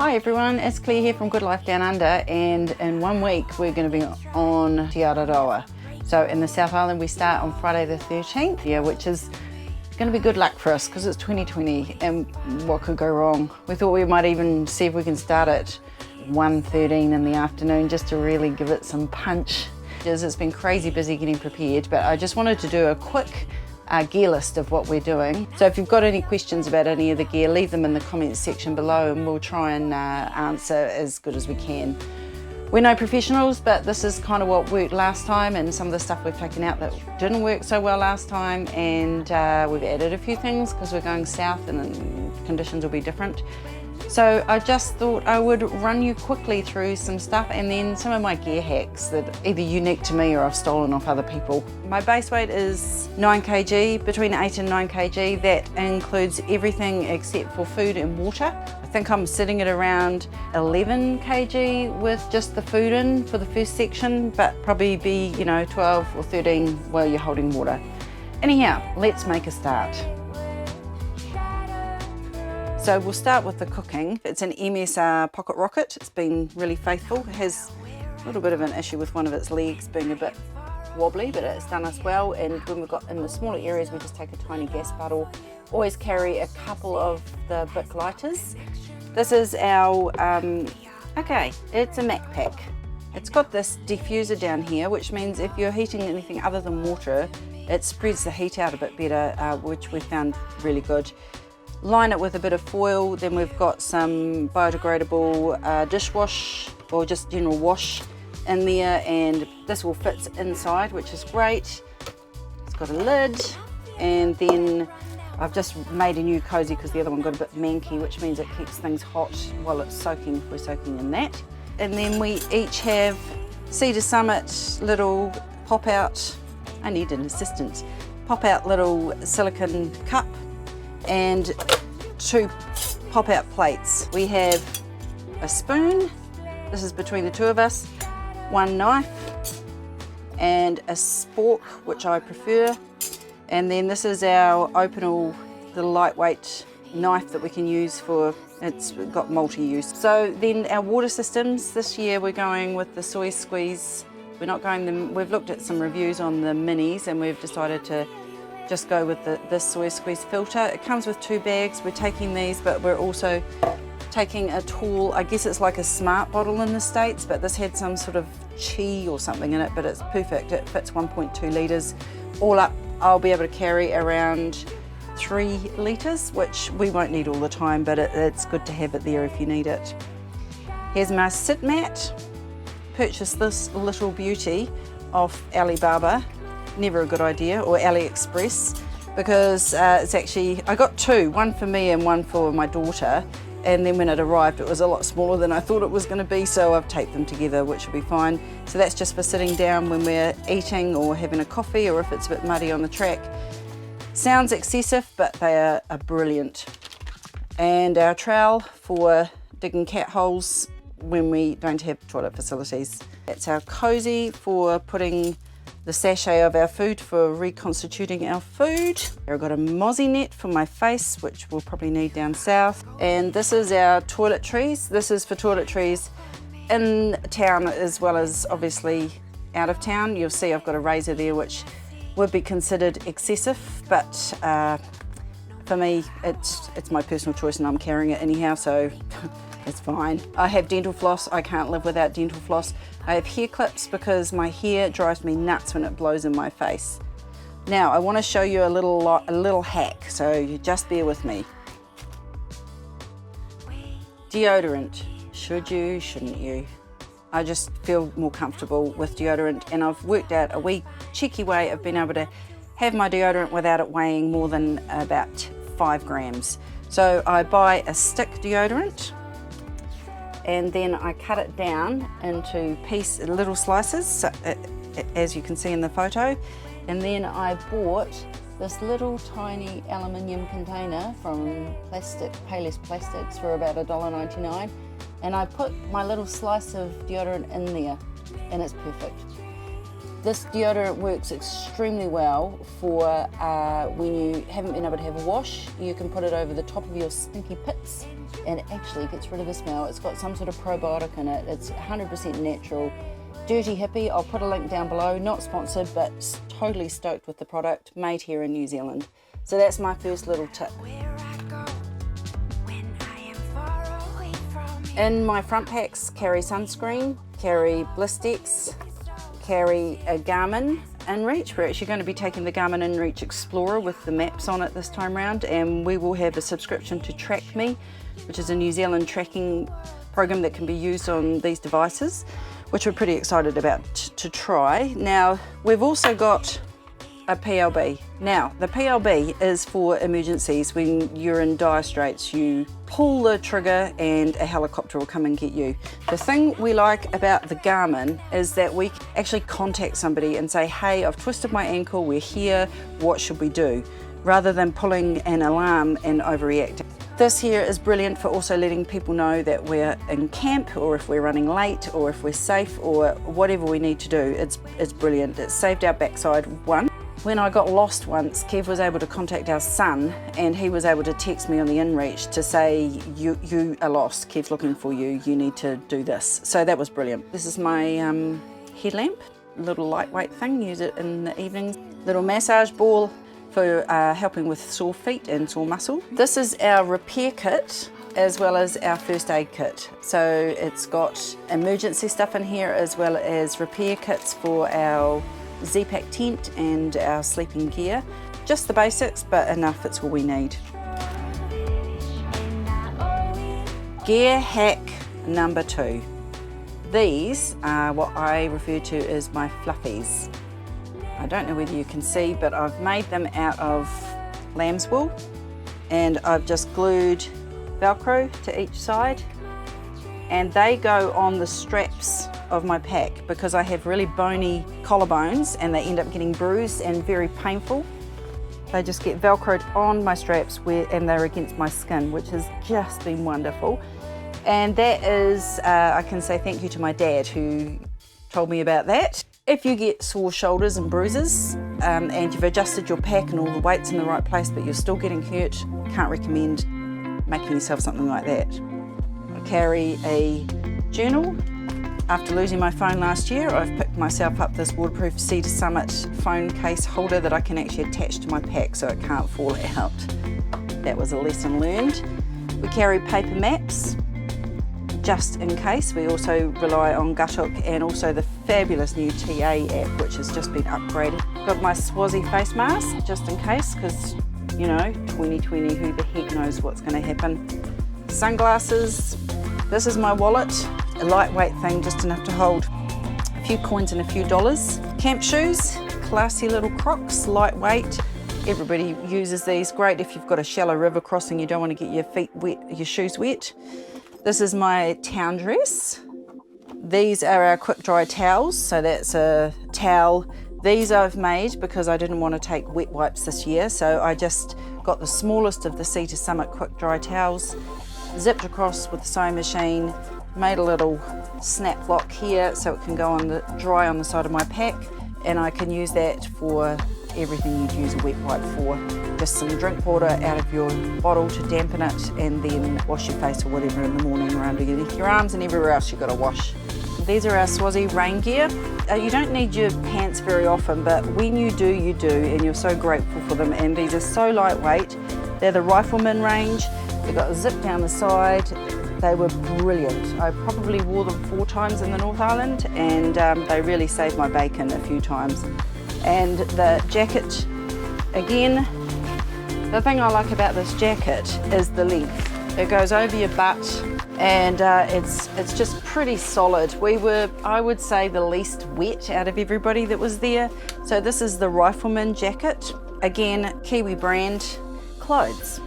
Hi everyone, it's Claire here from Good Life Down Under, and in 1 week we're going to be on Te Araroa. So in the South Island we start on Friday the 13th, which is going to be good luck for us because it's 2020 and what could go wrong. We thought we might even see if we can start at 1:13 in the afternoon just to really give it some punch. It's been crazy busy getting prepared, but I just wanted to do a quick gear list of what we're doing. So if you've got any questions about any of the gear, leave them in the comments section below and we'll try and answer as good as we can. We're no professionals, but this is kind of what worked last time and some of the stuff we've taken out that didn't work so well last time, and we've added a few things because we're going south and conditions will be different. So I just thought I would run you quickly through some stuff and then some of my gear hacks that are either unique to me or I've stolen off other people. My base weight is 9 kg, between 8 and 9 kg. That includes everything except for food and water. I think I'm sitting at around 11 kg with just the food in for the first section, but probably be 12 or 13 while you're holding water. Anyhow, let's make a start. So we'll start with the cooking. It's an MSR pocket rocket. It's been really faithful. It has a little bit of an issue with one of its legs being a bit wobbly, but it's done us well. And when we've got in the smaller areas, we just take a tiny gas bottle. Always carry a couple of the Bic lighters. This is our, it's a Mac pack. It's got this diffuser down here, which means if you're heating anything other than water, it spreads the heat out a bit better, which we found really good. Line it with a bit of foil, then we've got some biodegradable dishwash or just general wash in there, and this all fits inside, which is great. It's got a lid, and then I've just made a new cozy because the other one got a bit manky, which means it keeps things hot while it's soaking, if we're soaking in that. And then we each have Cedar Summit little pop-out, I need an assistant, pop-out little silicone cup, and 2 pop-out plates. We have a spoon, this is between the two of us, 1 knife, and a spork, which I prefer, and then this is our Opinel, the lightweight knife that we can use for, it's got multi-use. So then our water systems, this year we're going with the soy squeeze. We're not going we've looked at some reviews on the minis and we've decided to just go with this soy squeeze filter. It comes with 2 bags. We're taking these, but we're also taking a tall, I guess it's like a smart bottle in the States, but this had some sort of chi or something in it, but it's perfect. It fits 1.2 litres. All up, I'll be able to carry around 3 litres, which we won't need all the time, but it's good to have it there if you need it. Here's my sit mat. Purchased this little beauty off Alibaba. Never a good idea, or AliExpress, because it's actually, I got 2, one for me and one for my daughter, and then when it arrived it was a lot smaller than I thought it was going to be, so I've taped them together, which will be fine. So that's just for sitting down when we're eating or having a coffee, or if it's a bit muddy on the track. Sounds excessive, but they are brilliant. And our trowel for digging cat holes when we don't have toilet facilities. That's our cozy for putting the sachet of our food for reconstituting our food. I've got a mozzie net for my face, which we'll probably need down south. And this is our toiletries. This is for toiletries in town as well as obviously out of town. You'll see I've got a razor there, which would be considered excessive, but for me, it's my personal choice and I'm carrying it anyhow, so it's fine. I have dental floss. I can't live without dental floss. I have hair clips because my hair drives me nuts when it blows in my face. Now, I want to show you a little hack, so you just bear with me. Deodorant. Should you, shouldn't you? I just feel more comfortable with deodorant, and I've worked out a wee cheeky way of being able to have my deodorant without it weighing more than about 5 grams. So I buy a stick deodorant, and then I cut it down into little slices, so, as you can see in the photo. And then I bought this little tiny aluminium container from Payless Plastics for about $1.99, and I put my little slice of deodorant in there, and it's perfect. This deodorant works extremely well for when you haven't been able to have a wash. You can put it over the top of your stinky pits and it actually gets rid of the smell. It's got some sort of probiotic in it. It's 100% natural. Dirty Hippie, I'll put a link down below, not sponsored, but totally stoked with the product, made here in New Zealand. So that's my first little tip. In my front packs, carry sunscreen, carry Blistex, carry a Garmin InReach. We're actually going to be taking the Garmin InReach Explorer with the maps on it this time round, and we will have a subscription to Track Me, which is a New Zealand tracking program that can be used on these devices, which we're pretty excited about to try. Now, we've also got a PLB. Now, the PLB is for emergencies. When you're in dire straits, you pull the trigger and a helicopter will come and get you. The thing we like about the Garmin is that we can actually contact somebody and say, hey, I've twisted my ankle, we're here, what should we do? Rather than pulling an alarm and overreacting. This here is brilliant for also letting people know that we're in camp, or if we're running late, or if we're safe, or whatever we need to do. It's brilliant. It saved our backside. When I got lost once, Kev was able to contact our son, and he was able to text me on the InReach to say, you are lost, Kev's looking for you, you need to do this. So that was brilliant. This is my headlamp, little lightweight thing, use it in the evenings. Little massage ball for helping with sore feet and sore muscle. This is our repair kit as well as our first aid kit. So it's got emergency stuff in here as well as repair kits for our Z-Pack tent and our sleeping gear. Just the basics, but enough, it's all we need. Gear hack number 2. These are what I refer to as my fluffies. I don't know whether you can see, but I've made them out of lamb's wool, and I've just glued Velcro to each side, and they go on the straps of my pack because I have really bony collarbones and they end up getting bruised and very painful. They just get Velcroed on my straps and they're against my skin, which has just been wonderful. And that is, I can say thank you to my dad who told me about that. If you get sore shoulders and bruises and you've adjusted your pack and all the weight's in the right place but you're still getting hurt, can't recommend making yourself something like that. I carry a journal. After losing my phone last year, I've picked myself up this waterproof Cedar Summit phone case holder that I can actually attach to my pack so it can't fall out. That was a lesson learned. We carry paper maps, just in case. We also rely on Guthook and also the fabulous new TA app, which has just been upgraded. Got my Swazi face mask, just in case, because, you know, 2020, who the heck knows what's going to happen. Sunglasses. This is my wallet. A lightweight thing, just enough to hold a few coins and a few dollars. Camp shoes, classy little Crocs, lightweight. Everybody uses these. Great if you've got a shallow river crossing, you don't want to get your feet wet, your shoes wet. This is my town dress. These are our quick dry towels, so that's a towel. These I've made because I didn't want to take wet wipes this year, so I just got the smallest of the Cedar Summit quick dry towels, zipped across with the sewing machine, made a little snap lock here so it can go on the dry on the side of my pack, and I can use that for everything you'd use a wet wipe for. Just some drink water out of your bottle to dampen it, and then wash your face or whatever in the morning or underneath your arms and everywhere else you've got to wash. These are our Swazi rain gear. You don't need your pants very often, but when you do, and you're so grateful for them. And these are so lightweight. They're the Rifleman range. They've got a zip down the side. They were brilliant. I probably wore them 4 times in the North Island, and they really saved my bacon a few times. And the jacket, again, the thing I like about this jacket is the length. It goes over your butt, and it's just pretty solid. We were, I would say, the least wet out of everybody that was there. So this is the Rifleman jacket. Again, Kiwi brand clothes.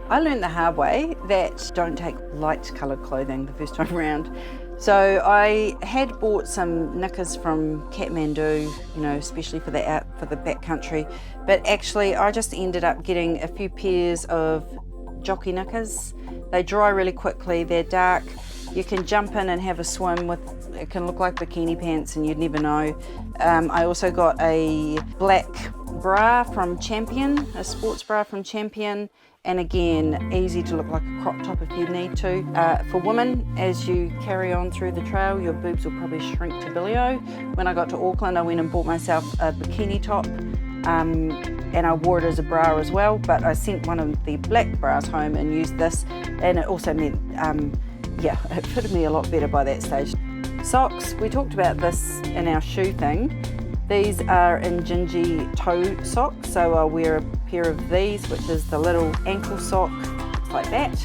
I learned the hard way that don't take light coloured clothing the first time around. So I had bought some knickers from Kathmandu, you know, especially for the backcountry. But actually I just ended up getting a few pairs of jockey knickers. They dry really quickly, they're dark. You can jump in and have a swim with, it can look like bikini pants and you'd never know. I also got a black bra from Champion, a sports bra from Champion, and again, easy to look like a crop top if you need to. For women, as you carry on through the trail, your boobs will probably shrink to billy-o. When I got to Auckland, I went and bought myself a bikini top, and I wore it as a bra as well, but I sent one of the black bras home and used this, and it also meant, it fitted me a lot better by that stage. Socks, we talked about this in our shoe thing. These are in gingy toe socks, so I'll wear a pair of these, which is the little ankle sock, like that,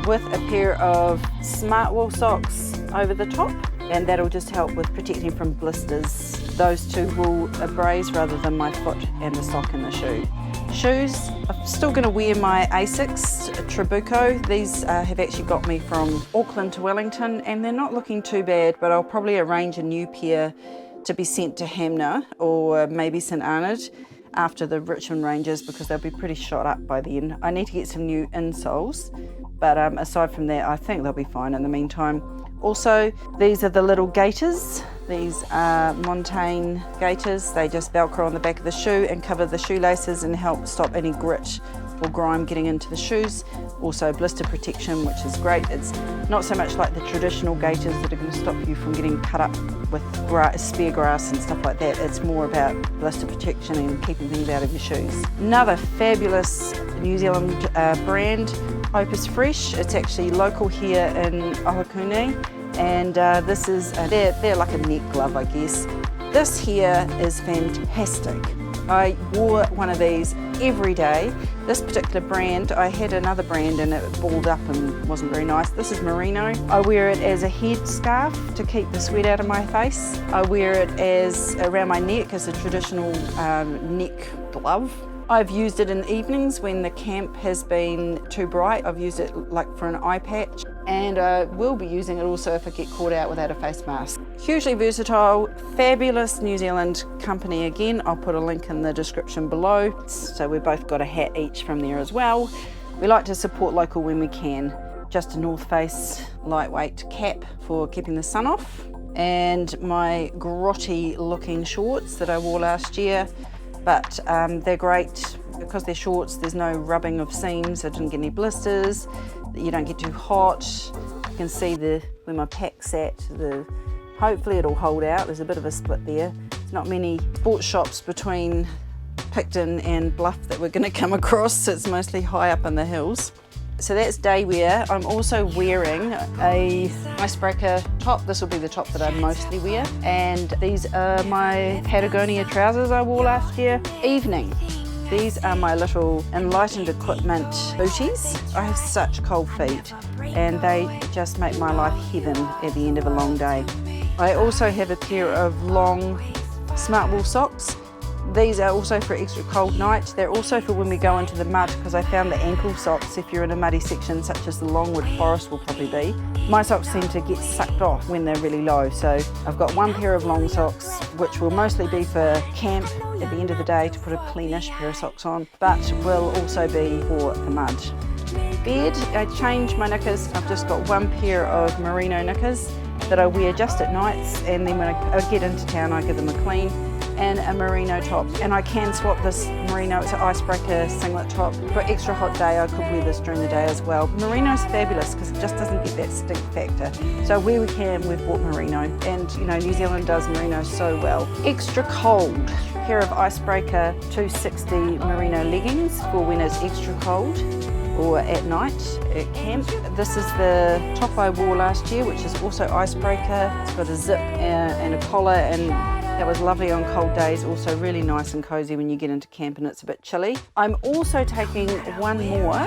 with a pair of smart wool socks over the top, and that'll just help with protecting from blisters. Those two will abrase rather than my foot and the sock in the shoe. Shoes, I'm still going to wear my Asics Trabuco. These have actually got me from Auckland to Wellington, and they're not looking too bad, but I'll probably arrange a new pair to be sent to Hamner or maybe St Arnaud after the Richmond Ranges, because they'll be pretty shot up by then. I need to get some new insoles, but aside from that, I think they'll be fine in the meantime. Also, these are the little gaiters. These are Montaigne gaiters. They just Velcro on the back of the shoe and cover the shoelaces and help stop any grit or grime getting into the shoes. Also blister protection, which is great. It's not so much like the traditional gaiters that are going to stop you from getting cut up with spear grass and stuff like that. It's more about blister protection and keeping things out of your shoes. Another fabulous New Zealand brand, Opus Fresh. It's actually local here in Ohakune, and this is, they're like a neck glove, I guess. This here is fantastic. I wore one of these every day. This particular brand, I had another brand and it balled up and wasn't very nice. This is Merino. I wear it as a head scarf to keep the sweat out of my face. I wear it as around my neck as a traditional neck glove. I've used it in evenings when the camp has been too bright. I've used it like for an eye patch, and I will be using it also if I get caught out without a face mask. Hugely versatile, fabulous New Zealand company again. I'll put a link in the description below. So we've both got a hat each from there as well. We like to support local when we can. Just a North Face lightweight cap for keeping the sun off, and my grotty looking shorts that I wore last year. But they're great because they're shorts. There's no rubbing of seams. I didn't get any blisters. You don't get too hot. You can see where my pack's at. Hopefully it'll hold out. There's a bit of a split there. There's not many sports shops between Picton and Bluff that we're going to come across. It's mostly high up in the hills. So that's day wear. I'm also wearing a icebreaker top. This will be the top that I mostly wear. And these are my Patagonia trousers I wore last year. Evening. These are my little Enlightened Equipment booties. I have such cold feet and they just make my life heaven at the end of a long day. I also have a pair of long smart wool socks. These are also for extra cold nights. They're also for when we go into the mud, because I found the ankle socks, if you're in a muddy section such as the Longwood Forest will probably be, my socks seem to get sucked off when they're really low. So I've got one pair of long socks, which will mostly be for camp at the end of the day to put a cleanish pair of socks on, but will also be for the mud. Bed, I change my knickers. I've just got one pair of merino knickers that I wear just at nights, and then when I get into town I give them a clean, and a merino top. And I can swap this merino, it's an icebreaker singlet top. For an extra hot day I could wear this during the day as well. Merino's fabulous because it just doesn't get that stink factor. So where we can, we've bought merino, and you know, New Zealand does merino so well. Extra cold, pair of icebreaker 260 merino leggings for when it's extra cold or at night at camp. This is the top I wore last year, which is also icebreaker. It's got a zip and a collar, and that was lovely on cold days, also really nice and cozy when you get into camp and it's a bit chilly. I'm also taking one more,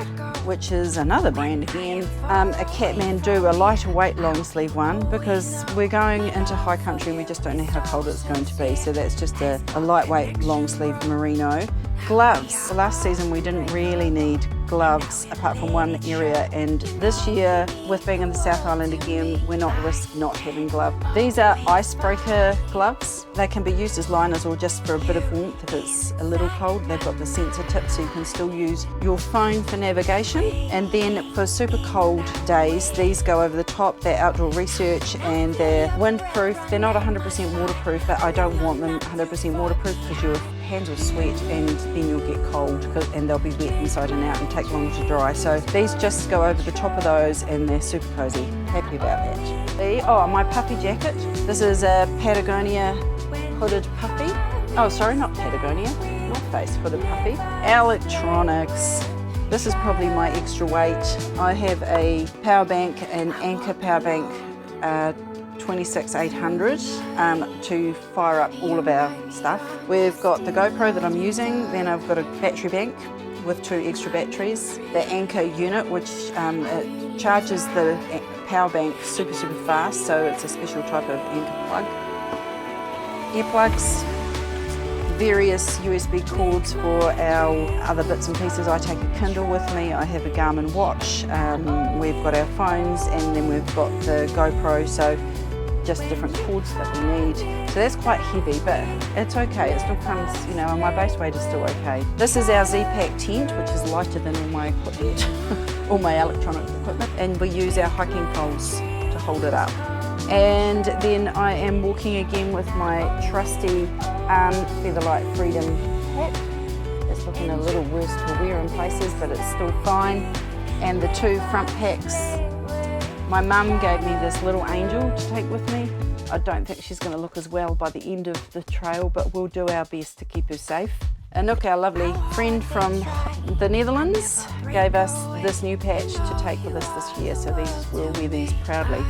which is another brand again, a Kathmandu, a lighter weight long sleeve one, because we're going into high country and we just don't know how cold it's going to be, so that's just a lightweight long sleeve merino. Gloves, last season we didn't really need gloves apart from one area, and this year with being in the South Island again, we're not risk not having gloves. These are icebreaker gloves. They can be used as liners or just for a bit of warmth if it's a little cold. They've got the sensor tip so you can still use your phone for navigation. And then for super cold days, these go over the top. They're outdoor research and they're windproof. They're not 100% waterproof, but I don't want them 100% waterproof because your hands will sweat and then you'll get cold and they'll be wet inside and out and take longer to dry. So these just go over the top of those and they're super cozy. Happy about that. Oh, my puffy jacket. This is a Patagonia hooded puffy. Oh, sorry, not Patagonia, North Face hooded puffy. Electronics. This is probably my extra weight. I have a power bank, an Anker power bank 26800 to fire up all of our stuff. We've got the GoPro that I'm using, then I've got a battery bank with 2 extra batteries. The Anker unit, which it charges the power bank super fast, so it's a special type of Anker plug. Earplugs. Various USB cords for our other bits and pieces. I take a Kindle with me, I have a Garmin watch, we've got our phones, and then we've got the GoPro, so just different cords that we need. So that's quite heavy, but it's okay, it still comes, you know, and my base weight is still okay. This is our Z-Pack tent, which is lighter than all my equipment, all my electronic equipment, and we use our hiking poles to hold it up. And then I am walking again with my trusty Featherlight Freedom hat. It's looking a little worse for wear in places, but it's still fine. And the 2 front packs. My mum gave me this little angel to take with me. I don't think she's going to look as well by the end of the trail, but we'll do our best to keep her safe. And look, our lovely friend from the Netherlands gave us this new patch to take with us this year, so we'll wear these proudly.